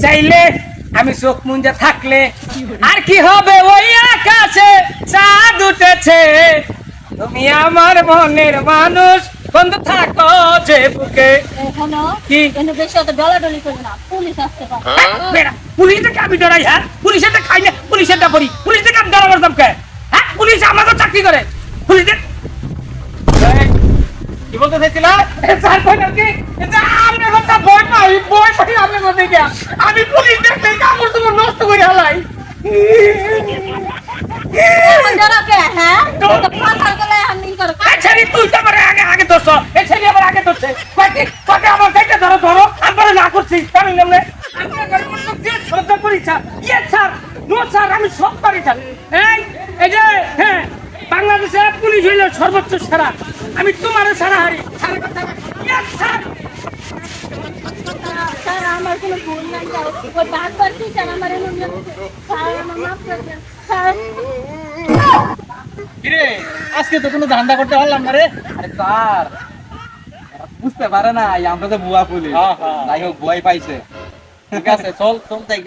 চাইলে আমি চোখ মুঞ্জে থাকলে আর কি হবে ওই আকাশে চাঁদ উঠেছে তুমি আমার মনের মানুষ বন্ধু থাকো যে বুকে এখনো কি? কিন্তু বেশি অত ডলাডলি করে না, পুলিশ আসতে পারে। বেড়া পুলিশ থেকে আমি ডরাই হ্যাঁ পুলিশের খাই না পুলিশের পড়ি পুলিশ থেকে আমি ডরা করতাম কে হ্যাঁ পুলিশ আমাদের চাকরি করে পুলিশের কি বলতে চাইছিল স্যার কইলো কি যে আপনি কথা ভয় পাই ভয় পাই আপনি মধ্যে গিয়া আমি পুলিশ দেখলে কাপড় তোমার নষ্ট করে হালাই এখন ডরা কে? হ্যাঁ, তো কথা বলে আমি কি করব? আচ্ছা তুই তো আমার আগে আগে ধরছ এই ছেলে আমার আগে ধরছে কয়টি আমার দেখে ধরো ধরো আমি না করছি আমি নামলে সহ্য করি স্যার ইয়ে স্যার নো স্যার আমি সব পারি স্যার এই যে হ্যাঁ বাংলাদেশে পুলিশ হইল সর্বোচ্চ সেরা আমি তোমার সারা হারি স্যার কথা ইয়েস স্যার স্যার আমার কোনো ভুল নাই, স্যার ওই বারবার কি স্যার আমার এমন স্যার আমার মাফ করে দেন স্যার। কিরে আজকে তো কোনো ধান্দা করতে পারলাম না রে। আরে স্যার বুঝতে পারে না আমরা তো বুয়া পুলিশ যাই হোক ভয় পাইছে ঠিক আছে চল চল যাই